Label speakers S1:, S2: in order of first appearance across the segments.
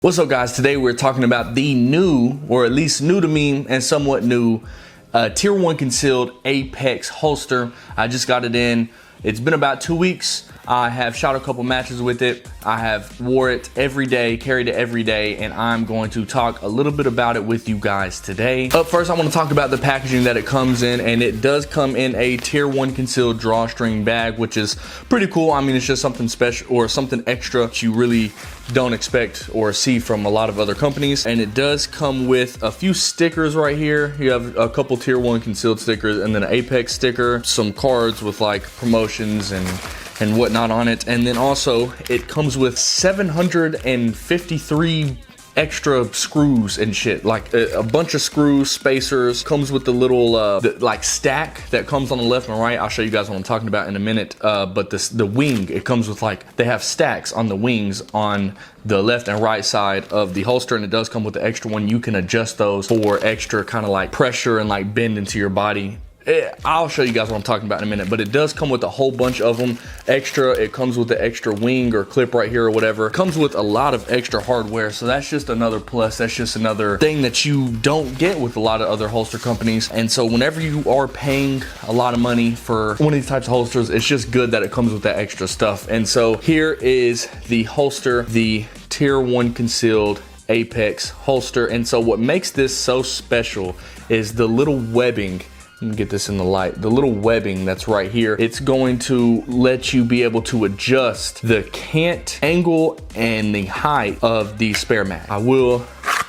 S1: What's up, guys? Today we're talking about the new, or at least new to me and somewhat new, Tier 1 concealed APX holster. I just got it in. It's been about 2 weeks. I have shot a couple matches with it. I have wore it every day, carried it every day, and I'm going to talk a little bit about it with you guys today. Up first, I want to talk about the packaging that it comes in, and it does come in a Tier 1 concealed drawstring bag, which is pretty cool. I mean, it's just something special or something extra that you really don't expect or see from a lot of other companies. And it does come with a few stickers right here. You have a couple Tier 1 concealed stickers and then an Apex sticker, some cards with like promotions and whatnot on it. And then also it comes with 753 extra screws and shit, like a bunch of screws, spacers. Comes with the little like stack that comes on the left and right. I'll show you guys what I'm talking about in a minute. But the wing, it comes with, like, they have stacks on the wings on the left and right side of the holster, and it does come with the extra one. You can adjust those for extra kind of like pressure and like bend into your body. I'll show you guys what I'm talking about in a minute, but it does come with a whole bunch of them extra. It comes with the extra wing or clip right here or whatever. It comes with a lot of extra hardware, so that's just another plus. That's just another thing that you don't get with a lot of other holster companies. And so whenever you are paying a lot of money for one of these types of holsters, it's just good that it comes with that extra stuff. And so here is the holster, the Tier 1 concealed Apex holster. And so what makes this so special is the little webbing. Let me get this in the light. The little webbing that's right here, it's going to let you be able to adjust the cant angle and the height of the spare mag. I will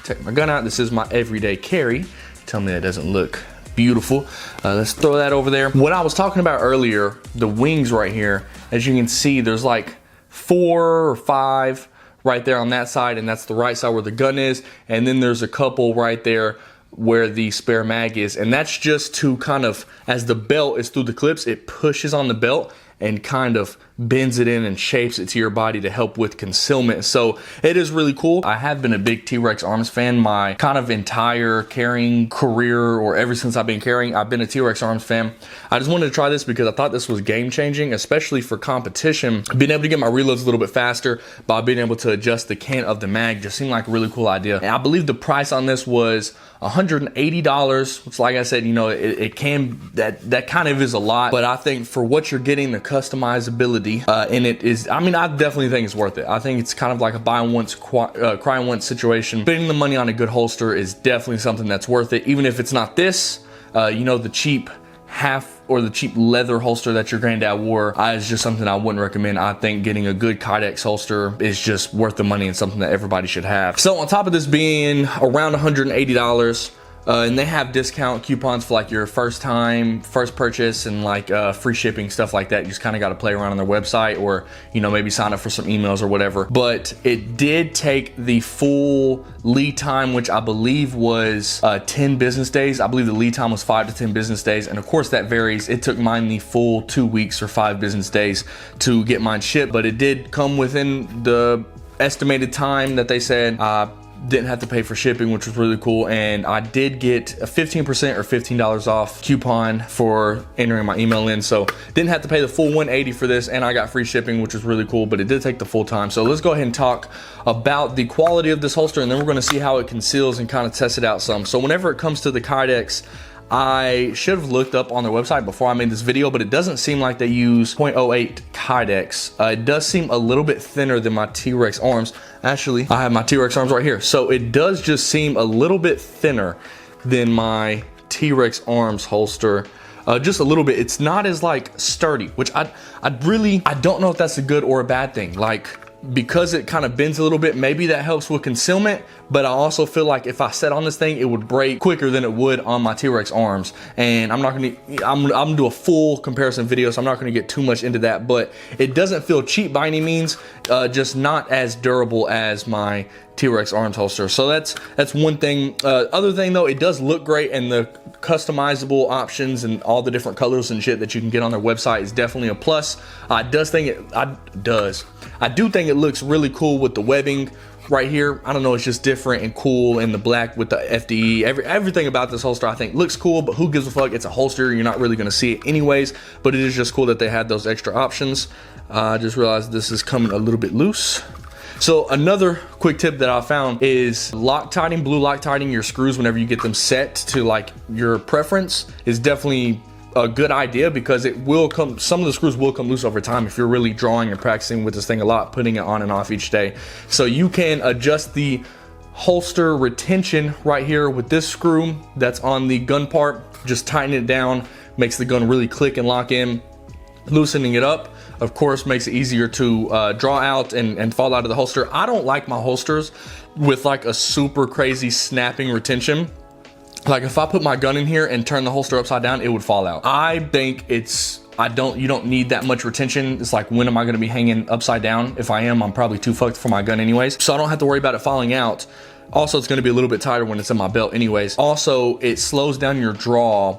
S1: take my gun out. This is my everyday carry. Tell me that doesn't look beautiful. Let's throw that over there. What I was talking about earlier, the wings right here, as you can see, there's like 4 or 5 right there on that side, and that's the right side where the gun is. And then there's a couple right there where the spare mag is, and that's just to kind of, as the belt is through the clips, it pushes on the belt and kind of bends it in and shapes it to your body to help with concealment. So it is really cool. I have been a big T-Rex Arms fan my kind of entire carrying career, or ever since I've been carrying, I've been a T-Rex Arms fan. I just wanted to try this because I thought this was game changing, especially for competition. Being able to get my reloads a little bit faster by being able to adjust the cant of the mag just seemed like a really cool idea. And I believe the price on this was $180, which, like I said, you know, it can, that kind of is a lot, but I think for what you're getting, the customizability in it is, I mean, I definitely think it's worth it. I think it's kind of like a buy once, cry once situation. Spending the money on a good holster is definitely something that's worth it, even if it's not this, you know, the cheap the cheap leather holster that your granddad wore is just something I wouldn't recommend. I think getting a good Kydex holster is just worth the money and something that everybody should have. So on top of this being around $180, and they have discount coupons for like your first purchase and like free shipping, stuff like that. You just kind of got to play around on their website, or, you know, maybe sign up for some emails or whatever. But it did take the full lead time, which I believe was 10 business days. I believe the lead time was 5 to 10 business days. And of course that varies. It took mine the full 2 weeks or 5 business days to get mine shipped, but it did come within the estimated time that they said. Didn't have to pay for shipping, which was really cool. And I did get a 15% or $15 off coupon for entering my email in. So didn't have to pay the full $180 for this, and I got free shipping, which was really cool, but it did take the full time. So let's go ahead and talk about the quality of this holster, and then we're gonna see how it conceals and kind of test it out some. So whenever it comes to the Kydex, I should have looked up on their website before I made this video, but it doesn't seem like they use 0.08 Kydex. It does seem a little bit thinner than my T-Rex Arms. Actually, I have my T-Rex Arms right here. So it does just seem a little bit thinner than my T-Rex Arms holster. Just a little bit. It's not as like sturdy, which I don't know if that's a good or a bad thing. Like, because it kind of bends a little bit, maybe that helps with concealment, but I also feel like if I sat on this thing, it would break quicker than it would on my T-Rex Arms. And I'm gonna do a full comparison video, so I'm not gonna get too much into that, but it doesn't feel cheap by any means, just not as durable as my T-Rex Arms holster. So that's one thing. Other thing though, it does look great, and the customizable options and all the different colors and shit that you can get on their website is definitely a plus. I do think it looks really cool with the webbing right here. I don't know, it's just different and cool, and the black with the FDE, everything about this holster I think looks cool, but who gives a fuck? It's a holster, you're not really gonna see it anyways, but it is just cool that they had those extra options. I just realized this is coming a little bit loose. So another quick tip that I found is blue Loctiting your screws whenever you get them set to like your preference is definitely a good idea, because it will come, some of the screws will come loose over time if you're really drawing and practicing with this thing a lot, putting it on and off each day. So you can adjust the holster retention right here with this screw that's on the gun part. Just tighten it down, makes the gun really click and lock in. Loosening it up, of course, makes it easier to draw out and fall out of the holster. I don't like my holsters with like a super crazy snapping retention. Like if I put my gun in here and turn the holster upside down, it would fall out. I think you don't need that much retention. It's like, when am I gonna be hanging upside down? If I am, I'm probably too fucked for my gun anyways. So I don't have to worry about it falling out. Also, it's gonna be a little bit tighter when it's in my belt anyways. Also, it slows down your draw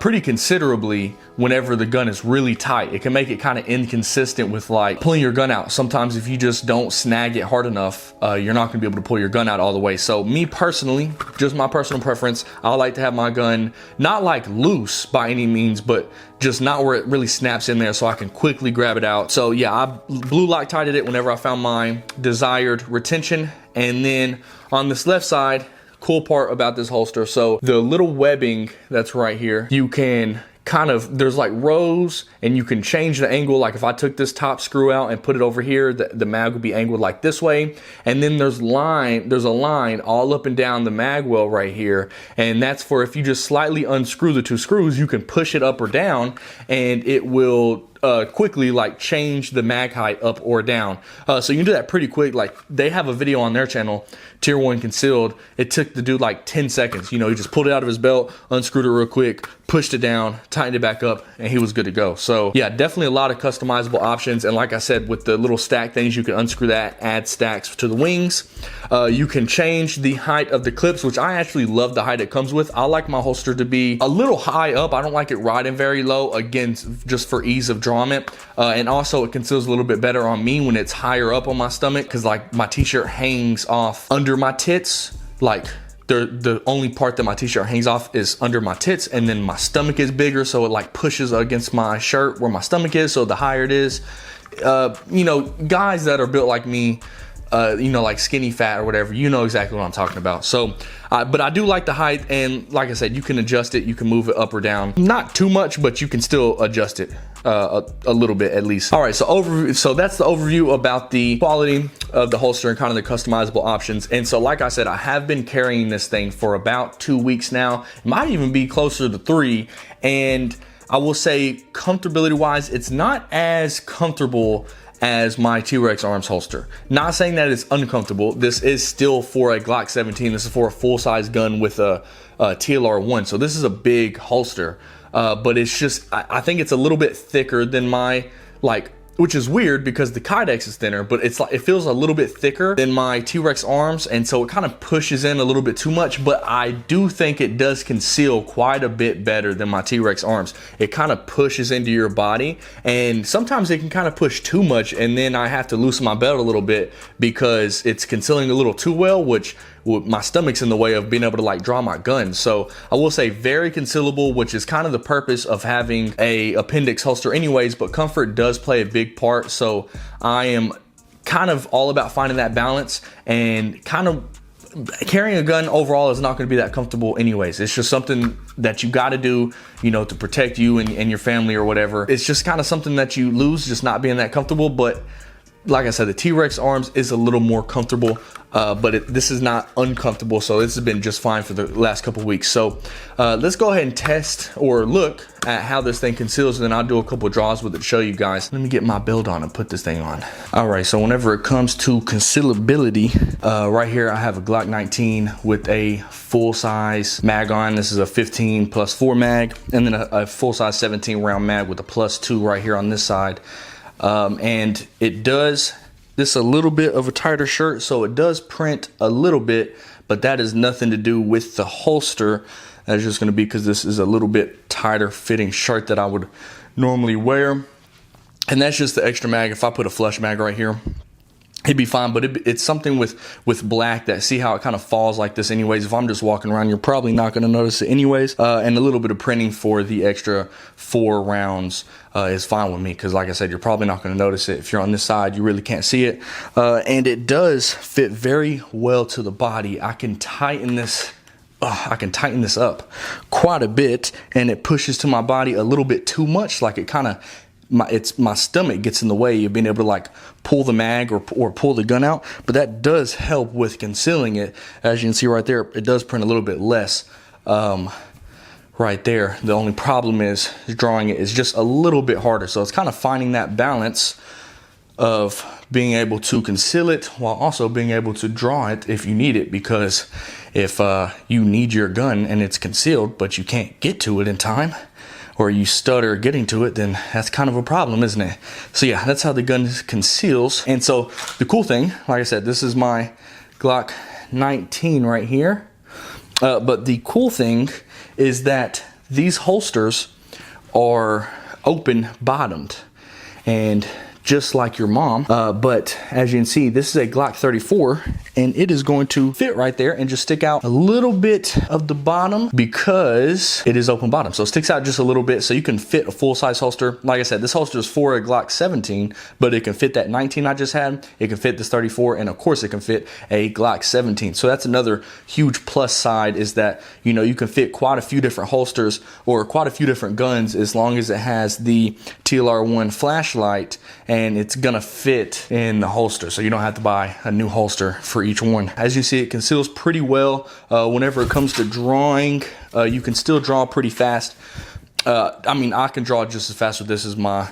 S1: pretty considerably whenever the gun is really tight. It can make it kind of inconsistent with like pulling your gun out. Sometimes if you just don't snag it hard enough, you're not gonna be able to pull your gun out all the way. So me personally, just my personal preference, I like to have my gun not like loose by any means, but just not where it really snaps in there so I can quickly grab it out. So yeah, I blue Loctited it whenever I found my desired retention. And then on this left side, cool part about this holster, so the little webbing that's right here, you can kind of, there's like rows and you can change the angle. Like if I took this top screw out and put it over here, the mag would be angled like this way. And then there's a line all up and down the mag well right here. And that's for if you just slightly unscrew the two screws, you can push it up or down and it will quickly like change the mag height up or down. So you can do that pretty quick. Like they have a video on their channel, Tier 1 Concealed. It took the dude like 10 seconds. You know, he just pulled it out of his belt, unscrewed it real quick, pushed it down, tightened it back up, and he was good to go. So yeah, definitely a lot of customizable options. And like I said, with the little stack things, you can unscrew that, add stacks to the wings. You can change the height of the clips, which I actually love the height it comes with. I like my holster to be a little high up. I don't like it riding very low, again, just for ease of drawing. And also it conceals a little bit better on me when it's higher up on my stomach, because like my t-shirt hangs off under my tits. Like the only part that my t-shirt hangs off is under my tits, and then my stomach is bigger, so it like pushes against my shirt where my stomach is. So the higher it is, you know, guys that are built like me, you know, like skinny fat or whatever, you know exactly what I'm talking about. So but I do like the height, and like I said, you can adjust it, you can move it up or down, not too much, but you can still adjust it a little bit at least. All right, so that's the overview about the quality of the holster and kind of the customizable options. And so like I said, I have been carrying this thing for about 2 weeks now. It might even be closer to 3, and I will say comfortability wise, it's not as comfortable as my T-Rex arms holster. Not saying that it's uncomfortable. This is still for a Glock 17. This is for a full-size gun with a TLR1. So this is a big holster, but it's just, I think it's a little bit thicker than my, like, which is weird because the Kydex is thinner, but it's like, it feels a little bit thicker than my T-Rex arms, and so it kind of pushes in a little bit too much. But I do think it does conceal quite a bit better than my T-Rex arms. It kind of pushes into your body, and sometimes it can kind of push too much, and then I have to loosen my belt a little bit because it's concealing a little too well, which my stomach's in the way of being able to like draw my gun. So I will say very concealable, which is kind of the purpose of having a appendix holster anyways, but comfort does play a big part. So I am kind of all about finding that balance, and kind of carrying a gun overall is not going to be that comfortable anyways. It's just something that you got to do, you know, to protect you and your family or whatever. It's just kind of something that you lose, just not being that comfortable. But like I said, the T-Rex arms is a little more comfortable, but this is not uncomfortable. So this has been just fine for the last couple weeks. So let's go ahead and test or look at how this thing conceals, and then I'll do a couple draws with it to show you guys. Let me get my belt on and put this thing on. All right, so whenever it comes to concealability, right here I have a Glock 19 with a full-size mag on. This is a 15 plus 4 mag, and then a full-size 17 round mag with a plus 2 right here on this side. And it does this a little bit of a tighter shirt, so it does print a little bit, but that is nothing to do with the holster. That's just going to be because this is a little bit tighter fitting shirt that I would normally wear. And that's just the extra mag. If I put a flush mag right here, it'd be fine. But it's something with black that, see how it kind of falls like this anyways. If I'm just walking around, you're probably not going to notice it anyways. And a little bit of printing for the extra 4 rounds is fine with me, because like I said, you're probably not going to notice it. If you're on this side, you really can't see it. And it does fit very well to the body. I can tighten this up quite a bit, and it pushes to my body a little bit too much. Like it kind of, my stomach gets in the way of being able to like pull the mag or pull the gun out. But that does help with concealing it. As you can see right there, it does print a little bit less right there. The only problem is drawing it is just a little bit harder. So it's kind of finding that balance of being able to conceal it while also being able to draw it if you need it. Because if you need your gun and it's concealed but you can't get to it in time, or you stutter getting to it, then that's kind of a problem, isn't it? So yeah, that's how the gun conceals. And so the cool thing, like I said, this is my Glock 19 right here. But the cool thing is that these holsters are open bottomed, and just like your mom. But as you can see, this is a Glock 34, and it is going to fit right there and just stick out a little bit of the bottom because it is open bottom. So it sticks out just a little bit, so you can fit a full size holster. Like I said, this holster is for a Glock 17, but it can fit that 19 I just had. It can fit this 34, and of course it can fit a Glock 17. So that's another huge plus side, is that, you know, you can fit quite a few different holsters or quite a few different guns as long as it has the TLR1 flashlight, and it's gonna fit in the holster, so you don't have to buy a new holster for each one. As you see, it conceals pretty well. Whenever it comes to drawing, you can still draw pretty fast. I mean, I can draw just as fast with this as my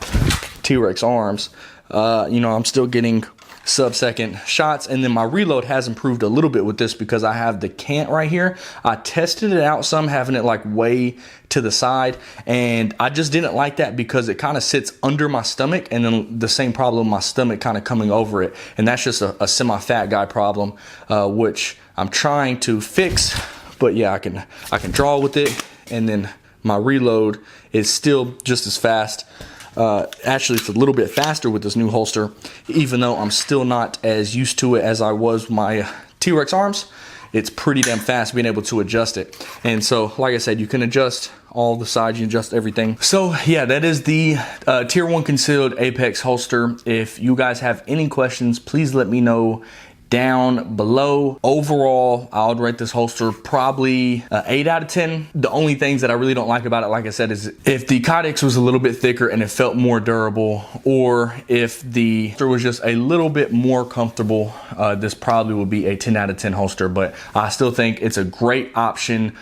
S1: T-Rex arms. You know, I'm still getting sub-second shots, and then my reload has improved a little bit with this because I have the cant right here. I tested it out some, having it like way to the side, and I just didn't like that because it kind of sits under my stomach, and then the same problem, my stomach kind of coming over it, and that's just a semi-fat guy problem, which I'm trying to fix. But yeah, I can draw with it, and then my reload is still just as fast. Actually, it's a little bit faster with this new holster, even though I'm still not as used to it as I was with my T-Rex arms. It's pretty damn fast being able to adjust it. And so, like I said, you can adjust all the sides, you can adjust everything. So yeah, that is the Tier 1 concealed APX holster. If you guys have any questions, please let me know down below. Overall, I would rate this holster probably 8 out of 10. The only things that I really don't like about it, like I said, is if the Codex was a little bit thicker and it felt more durable, or if the holster was just a little bit more comfortable, this probably would be a 10 out of 10 holster. But I still think it's a great option.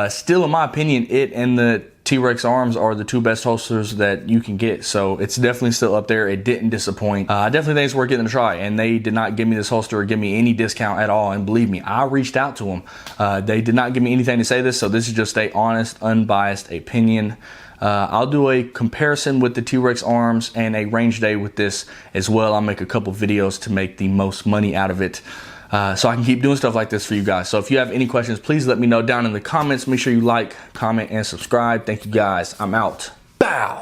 S1: Still, in my opinion, it and the T-Rex arms are the 2 best holsters that you can get, so it's definitely still up there. It didn't disappoint. I definitely think it's worth getting a try, and they did not give me this holster or give me any discount at all. And believe me, I reached out to them. They did not give me anything to say this, so this is just a honest, unbiased opinion. I'll do a comparison with the T-Rex arms and a range day with this as well. I'll make a couple videos to make the most money out of it, so I can keep doing stuff like this for you guys. So if you have any questions, please let me know down in the comments. Make sure you like, comment, and subscribe. Thank you guys. I'm out.